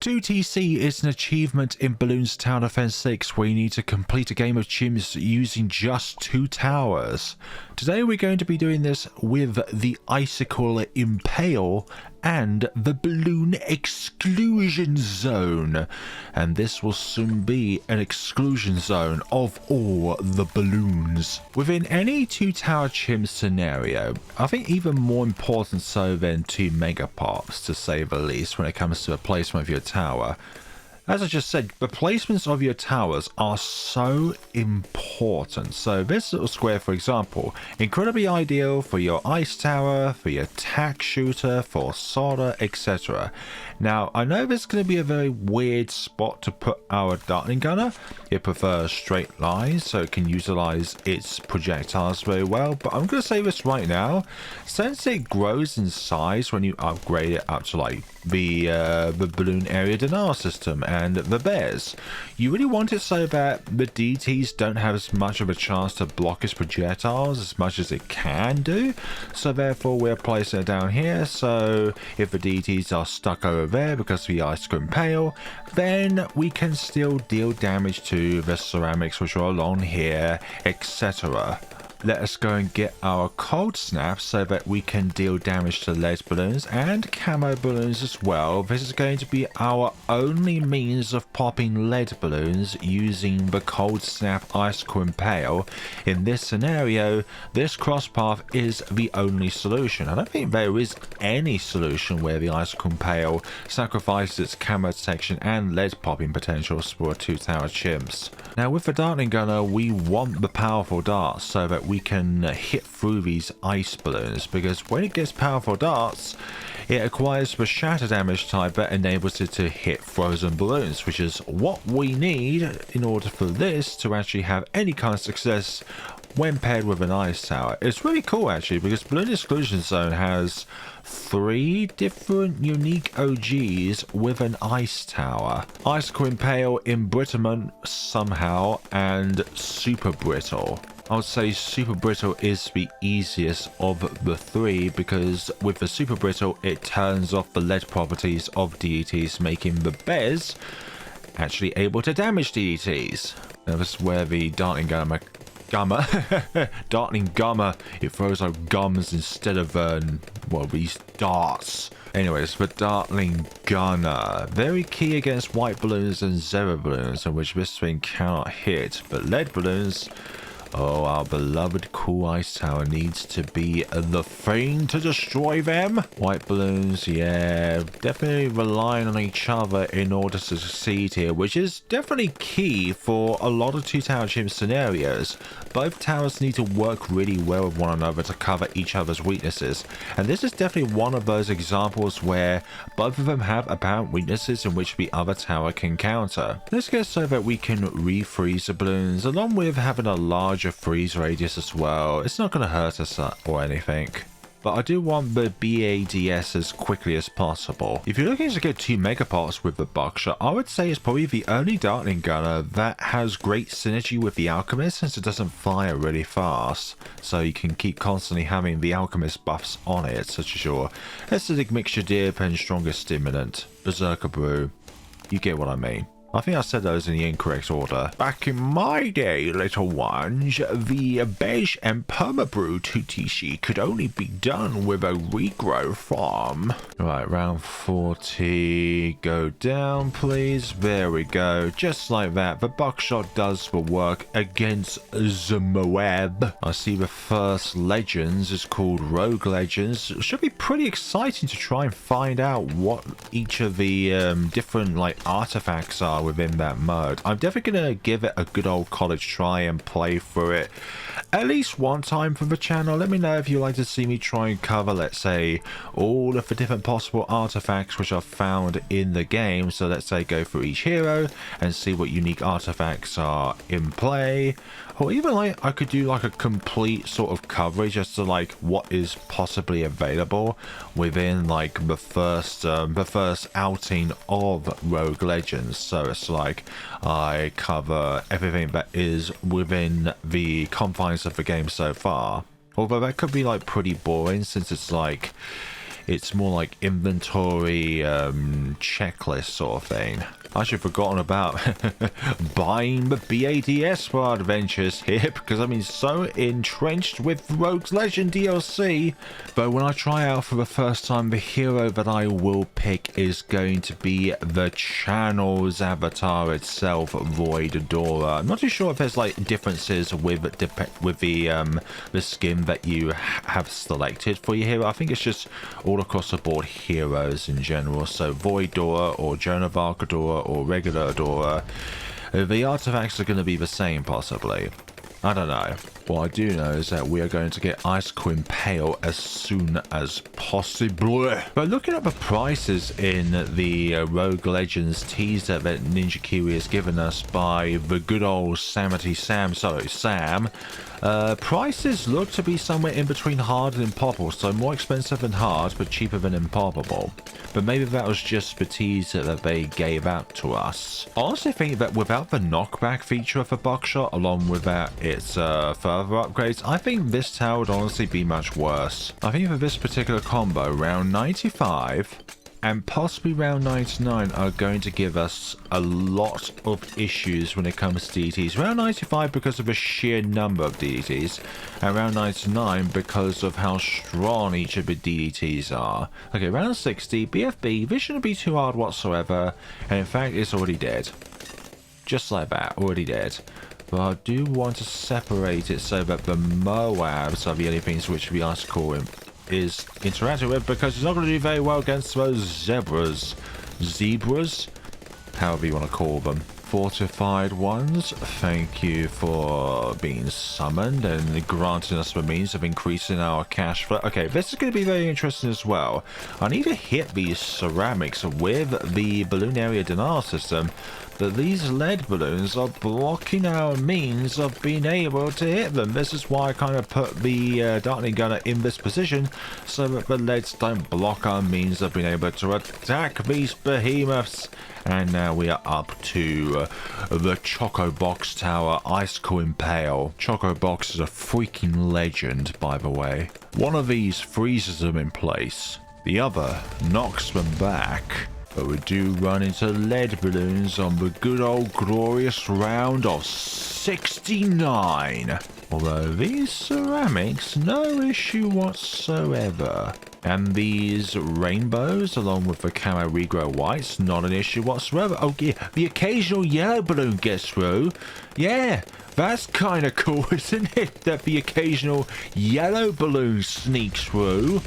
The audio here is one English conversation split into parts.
2TC is an achievement in Bloons Tower Defense 6 where you need to complete a game of chimps using just 2 towers. Today we're going to be doing this with the Icicle Impale and the Bloon Exclusion Zone, and this will soon be an exclusion zone of all the balloons. Within any 2 tower chimp scenario, I think even more important so than 2 megapops to say the least when it comes to the placement of your tower. As I just said, the placements of your towers are so important. So this little square, for example, incredibly ideal for your ice tower, for your tack shooter, for solder, etc. Now, I know this is going to be a very weird spot to put our Dartling Gunner. It prefers straight lines, so it can utilize its projectiles very well. But I'm going to say this right now, since it grows in size when you upgrade it up to like the balloon area denial system and the bears, you really want it so that the DTs don't have as much of a chance to block its projectiles as much as it can do. So therefore we're placing it down here, so if the DTs are stuck over there because of the Icicle Impale, then we can still deal damage to the ceramics which are along here, etc. Let us go and get our cold snap so that we can deal damage to lead balloons and camo balloons as well. This is going to be our only means of popping lead balloons using the cold snap Icicle Impale. In this scenario, this cross path is the only solution. I don't think there is any solution where the Icicle Impale sacrifices its camo detection and lead popping potentials for 2 tower chimps. Now with the Dartling Gunner, we want the powerful darts so that we can hit through these ice balloons, because when it gets powerful darts, it acquires the shatter damage type that enables it to hit frozen balloons, which is what we need in order for this to actually have any kind of success when paired with an ice tower. It's really cool actually, because Bloon Exclusion Zone has 3 different unique OGs with an ice tower. Icicle Impale, Embrittlement somehow, and Super Brittle. I would say Super Brittle is the easiest of the 3 because with the Super Brittle it turns off the lead properties of DETs, making the bears actually able to damage DETs. Now this is where the Dartling Gunner Dartling Gunner, it throws out gums instead of well, these darts. Anyways, the Dartling Gunner, very key against white balloons and zero balloons, in which this thing cannot hit, but lead balloons, oh, our beloved cool ice tower needs to be the thing to destroy them. White balloons, yeah, definitely relying on each other in order to succeed here, which is definitely key for a lot of 2 tower chimp scenarios. Both towers need to work really well with one another to cover each other's weaknesses, and this is definitely one of those examples where both of them have apparent weaknesses in which the other tower can counter. Let's get so that we can refreeze the balloons, along with having a larger freeze radius as well. It's not going to hurt us or anything. But I do want the BADS as quickly as possible. If you're looking to get 2 megapops with the buckshot, I would say it's probably the only Dartling Gunner that has great synergy with the Alchemist, since it doesn't fire really fast. So you can keep constantly having the Alchemist buffs on it, such as your Acidic Mixture Dip and Strongest Stimulant, Berserker Brew. You get what I mean. I think I said those in the incorrect order. Back in my day, little ones, the beige and permabrew 2TC could only be done with a regrow farm. Right, round 40. Go down, please. There we go. Just like that. The buckshot does the work against the Moab. I see the first Legends is called Rogue Legends. It should be pretty exciting to try and find out what each of the different like artifacts are within that mode. I'm definitely gonna give it a good old college try and play through it at least one time for the channel. Let me know if you'd like to see me try and cover, let's say, all of the different possible artifacts which are found in the game. So let's say go through each hero and see what unique artifacts are in play, or even like I could do like a complete sort of coverage as to like what is possibly available within like the first outing of Rogue Legends. So it's like I cover everything that is within the confines of the game so far. Although that could be like pretty boring, since it's like It's more like inventory checklist sort of thing. I actually forgotten about buying the BADS for our adventures here because I've been so entrenched with Rogue's Legend DLC. But when I try out for the first time, the hero that I will pick is going to be the channel's avatar itself, Voidora. I'm not too sure if there's like differences with the skin that you have selected for your hero. I think it's just all across the board heroes in general. So Voidora or Joan of Arc Adora or regular Adora, the artifacts are going to be the same possibly. I don't know. What I do know is that we are going to get Icicle Impale as soon as possible. But looking at the prices in the Rogue Legends teaser that Ninja Kiwi has given us by the good old Sam, prices look to be somewhere in between hard and impossible, so more expensive than hard but cheaper than impossible. But maybe that was just the teaser that they gave out to us. I honestly think that without the knockback feature of the buckshot, along with that its further upgrades, I think this tower would honestly be much worse. I think for this particular combo, round 95 and possibly round 99 are going to give us a lot of issues when it comes to DDTs. Round 95 because of the sheer number of DDTs, and round 99 because of how strong each of the DDTs are. Okay, round 60, BFB, this shouldn't be too hard whatsoever, and in fact it's already dead. Just like that, already dead. But I do want to separate it so that the Moabs are the only things which the Icicle is interacting with, because it's not going to do very well against those zebras, however you want to call them. Fortified ones, thank you for being summoned and granting us the means of increasing our cash flow. Okay, this is going to be very interesting as well. I need to hit these ceramics with the balloon area denial system, but these lead balloons are blocking our means of being able to hit them. This is why I kind of put the Dartling Gunner in this position, so that the leads don't block our means of being able to attack these behemoths. And now we are up to the Choco Box Tower, Icicle Impale. Choco Box is a freaking legend, by the way. One of these freezes them in place, the other knocks them back. But we do run into lead balloons on the good old glorious round of 69. Although these ceramics, no issue whatsoever. And these rainbows, along with the camo regrow whites, not an issue whatsoever. Oh yeah, the occasional yellow balloon gets through. Yeah, that's kind of cool, isn't it? That the occasional yellow balloon sneaks through.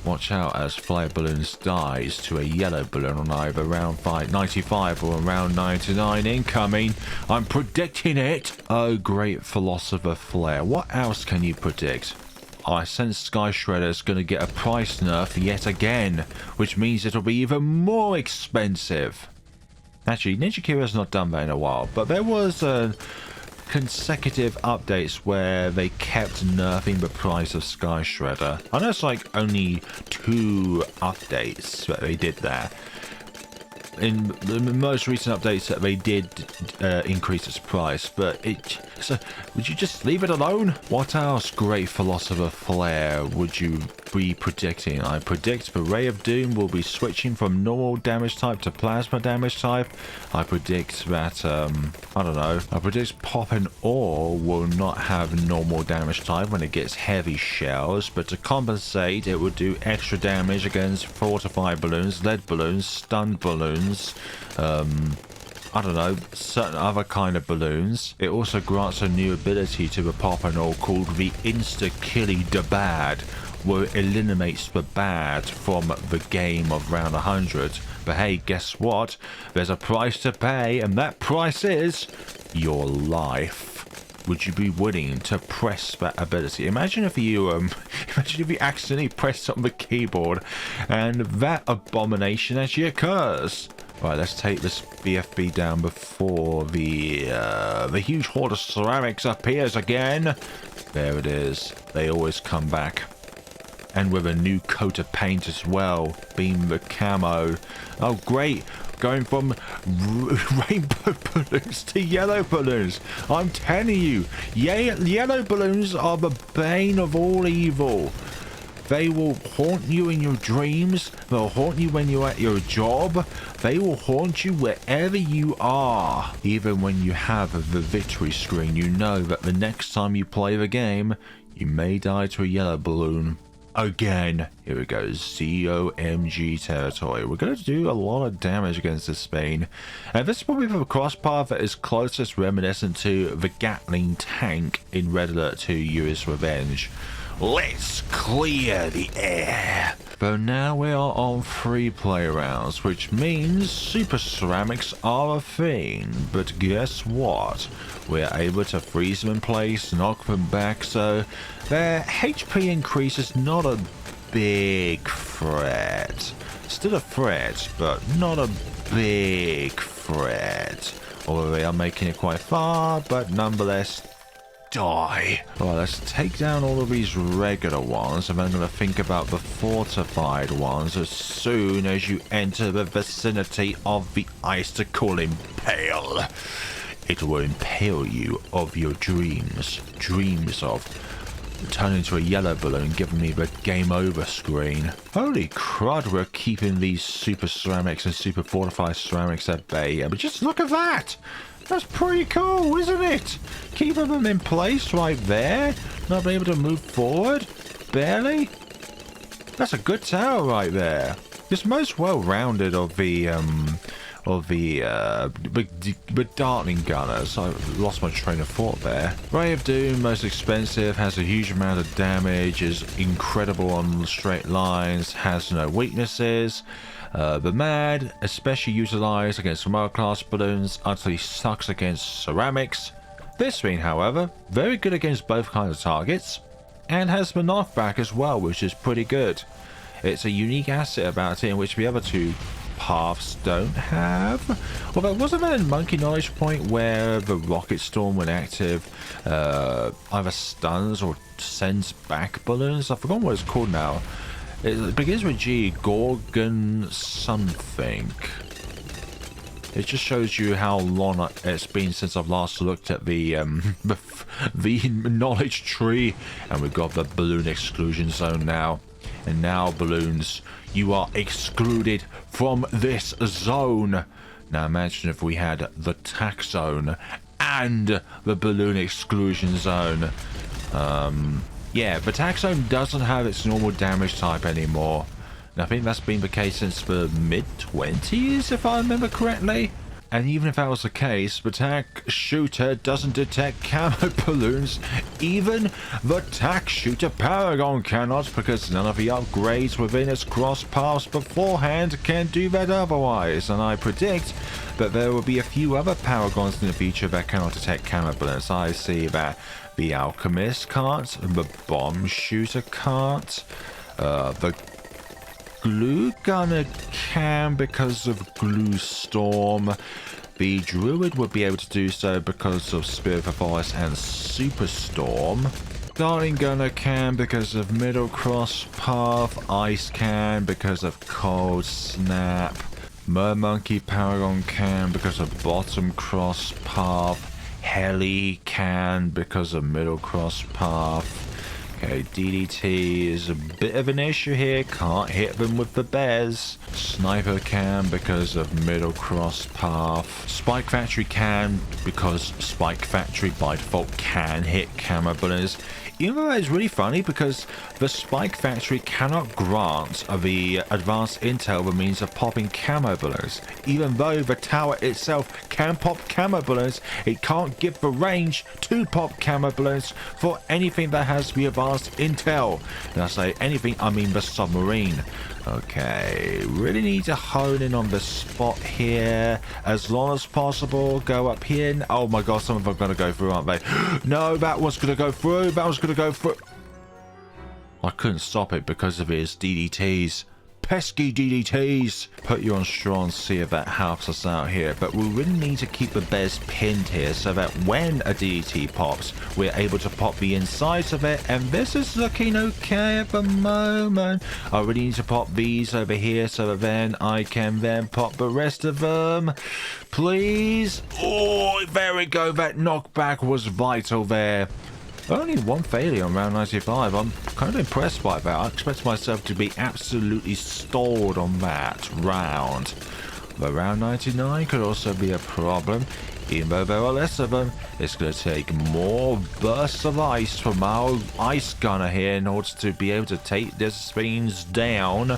Watch out as Fire Balloons dies to a yellow balloon on either round 95 or round 99 incoming. I'm predicting it. Oh, great Philosopher Flare. What else can you predict? I sense Sky Shredder's going to get a price nerf yet again, which means it'll be even more expensive. Actually, Ninja Kira's not done that in a while, but there was consecutive updates where they kept nerfing the price of Sky Shredder. I know it's like only 2 updates that they did that. In the most recent updates that they did increase its price, but so would you just leave it alone? What else, great Philosopher Flare, would you be predicting? I predict the Ray of Doom will be switching from normal damage type to plasma damage type. I predict that I don't know, I predict Pop and Ore will not have normal damage type when it gets heavy shells, but to compensate it would do extra damage against fortified balloons, lead balloons, stunned balloons, I don't know, certain other kind of balloons. It also grants a new ability to the Pop and All called the Insta-Killy the Bad, where it eliminates the bad from the game of round 100. But hey, guess what? There's a price to pay, and that price is your life. Would you be willing to press that ability? Imagine if you accidentally pressed on the keyboard and that abomination actually occurs. Right, let's take this BFB down before the huge horde of ceramics appears again. There it is. They always come back. And with a new coat of paint as well, being the camo. Oh, great. Going from rainbow balloons to yellow balloons. I'm telling you, yellow balloons are the bane of all evil. They will haunt you in your dreams. They'll haunt you when you're at your job. They will haunt you wherever you are. Even when you have the victory screen, you know that the next time you play the game, you may die to a yellow balloon. Again, here we go, COMG territory. We're going to do a lot of damage against this thing. And this is probably the crossbar that is closest reminiscent to the Gatling tank in Red Alert 2 US Revenge. Let's clear the air. But now we are on free play rounds, which means super ceramics are a thing. But guess what? We're able to freeze them in place, knock them back, so their HP increase is not a big threat. Still a threat, but not a big threat. Although they are making it quite far, but nonetheless, die. Well, let's take down all of these regular ones, and then I'm going to think about the fortified ones as soon as you enter the vicinity of the Icicle Impale. It will impale you of your dreams. Dreams of turning into a yellow balloon, giving me the game over screen. Holy crud, we're keeping these super ceramics and super fortified ceramics at bay. But just look at that! That's pretty cool, isn't it? Keeping them in place right there. Not being able to move forward. Barely. That's a good tower right there. It's most well-rounded of the Dartling Gunners. I lost my train of thought there. Ray of Doom, most expensive, has a huge amount of damage, is incredible on straight lines, has no weaknesses. The Mad, especially utilized against lower class balloons, utterly sucks against ceramics. This thing, however, very good against both kinds of targets, and has the knockback as well, which is pretty good. It's a unique asset about it in which the other two paths don't have. Although wasn't there a monkey knowledge point where the rocket storm when active either stuns or sends back balloons? I've forgotten what it's called now. It begins with G, Gorgon something. It just shows you how long it's been since I've last looked at the knowledge tree. And we've got the balloon exclusion zone now. And now, balloons, you are excluded from this zone. Now imagine if we had the tack zone and the balloon exclusion zone. Yeah, the tack zone doesn't have its normal damage type anymore. And I think that's been the case since the mid-20s, if I remember correctly. And even if that was the case, the tack shooter doesn't detect camo balloons. Even the tack shooter Paragon cannot, because none of the upgrades within its cross paths beforehand can do that otherwise. And I predict that there will be a few other Paragons in the future that cannot detect camo balloons. I see that the Alchemist can't, the Bomb Shooter can't, the Glue Gunner can because of Glue Storm. The Druid would be able to do so because of Spirit of the Forest and Superstorm. Dartling Gunner can because of Middle Cross Path. Ice can because of Cold Snap. Mermonkey Paragon can because of Bottom Cross Path. Heli can because of Middle Cross Path. Okay, DDT is a bit of an issue here. Can't hit them with the bears. Sniper can because of Middle Cross Path. Spike Factory can because Spike Factory by default can hit camo balloons. Even though it's really funny because the Spike Factory cannot grant the advanced intel the means of popping camo balloons. Even though the tower itself can pop camo balloons, it can't give the range to pop camo balloons for anything that has the advanced intel. And I say anything, I mean the submarine. Okay, really need to hone in on the spot here as long as possible. Go up here. Oh my god, some of them are going to go through, aren't they? No, that was going to go through. That was going to go through. I couldn't stop it because of his DDTs. Pesky DDTs. Put you on straw and see if that helps us out here. But we really need to keep the bears pinned here so that when a DDT pops, we're able to pop the insides of it. And this is looking okay at the moment. I really need to pop these over here so that then I can then pop the rest of them. Please. Oh, there we go. That knockback was vital there. Only one failure on round 95. I'm kind of impressed by that. I expect myself to be absolutely stalled on that round. But round 99 could also be a problem. Even though there are less of them, it's going to take more bursts of ice from our ice gunner here in order to be able to take these things down.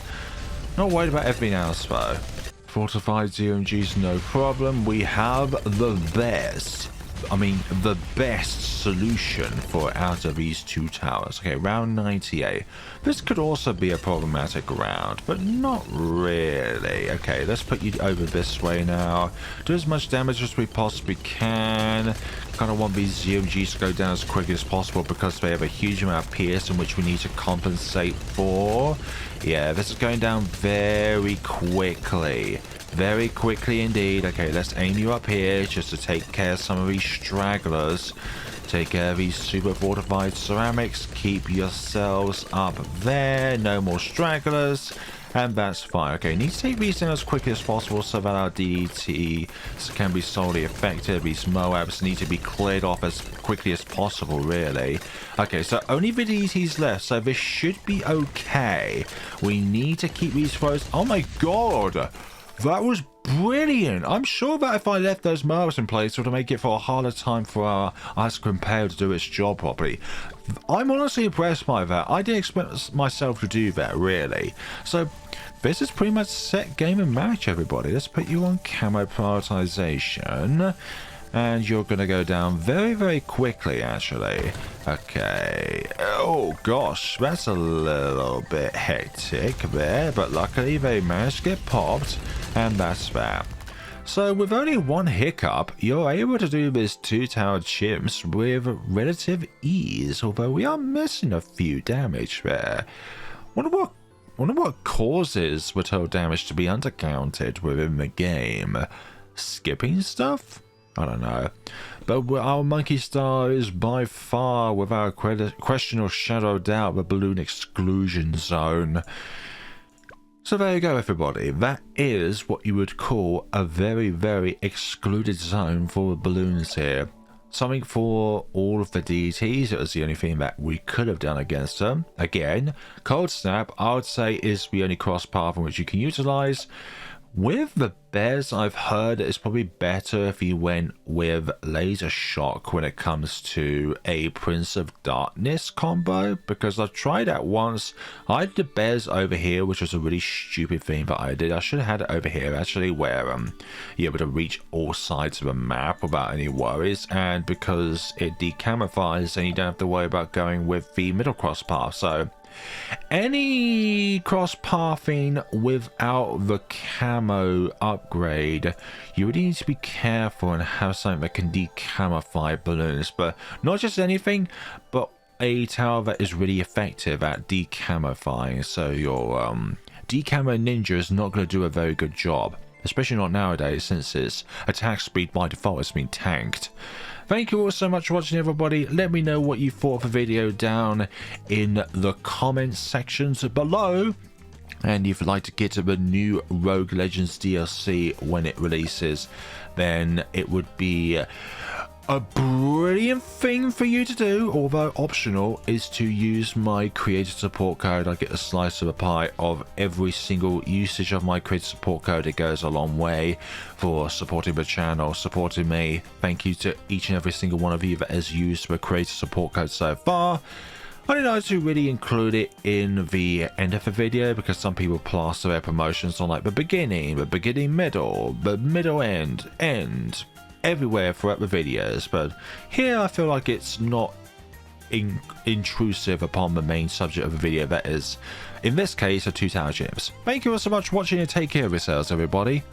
Not worried about everything else though. Fortified ZMGs, no problem. We have the best. The best solution for out of these two towers. Okay, round 98. This could also be a problematic round, but not really. Okay, let's put you over this way now. Do as much damage as we possibly can. Kind of want these ZMGs to go down as quickly as possible because they have a huge amount of pierce in which we need to compensate for. Yeah, this is going down very quickly. Very quickly indeed. Okay, let's aim you up here just to take care of some of these stragglers. Take care of these super fortified ceramics. Keep yourselves up there. No more stragglers. And that's fine. Okay, need to take these down as quickly as possible so that our DDT can be solely effective. These Moabs need to be cleared off as quickly as possible, really. Okay, so only the DDTs left, so this should be okay. We need to keep these throws. Oh my god! That was brilliant. I'm sure that if I left those Moabs in place, it would make it for a harder time for our Icicle Impale to do its job properly. I'm honestly impressed by that. I didn't expect myself to do that, really. So, this is pretty much set game and match, everybody. Let's put you on camo prioritization. And you're going to go down very, very quickly, actually. Okay. Oh, gosh. That's a little bit hectic there. But luckily, they managed to get popped. And that's that. So, with only one hiccup, you're able to do this two-tower chimps with relative ease. Although we are missing a few damage there. Wonder what causes the total damage to be undercounted within the game. Skipping stuff? I don't know. But our Monkey Star is by far, without question or shadow of doubt, the Bloon Exclusion Zone. So there you go, everybody. That is what you would call a very, very excluded zone for the balloons here. Something for all of the DTs. It was the only thing that we could have done against them. Again, Cold Snap, I would say, is the only cross path in which you can utilize. With the bears, I've heard it's probably better if you went with Laser Shock when it comes to a Prince of Darkness combo, because I've tried that once. I had the bears over here, which was a really stupid thing that I did. I should have had it over here, actually, where you're able to reach all sides of a map without any worries, and because it decamouflages, then you don't have to worry about going with the middle cross path. So any cross pathing without the camo upgrade, you really need to be careful and have something that can decamouflage balloons. But not just anything, but a tower that is really effective at decamoufying. So your decamo ninja is not going to do a very good job, especially not nowadays, since its attack speed by default has been tanked. Thank you all so much for watching, everybody. Let me know what you thought of the video down in the comments sections below. And if you'd like to get to the new Rogue Legends DLC when it releases, then it would be a brilliant thing for you to do, although optional, is to use my creator support code. I get a slice of a pie of every single usage of my creator support code. It goes a long way for supporting the channel, supporting me. Thank you to each and every single one of you that has used the creator support code so far. I didn't know to really include it in the end of the video because some people plaster their promotions on like the beginning middle, the middle end, everywhere throughout the videos, but here I feel like it's not intrusive upon the main subject of the video, that is, in this case, a two-tower chimps. Thank you all so much for watching and take care of yourselves, everybody.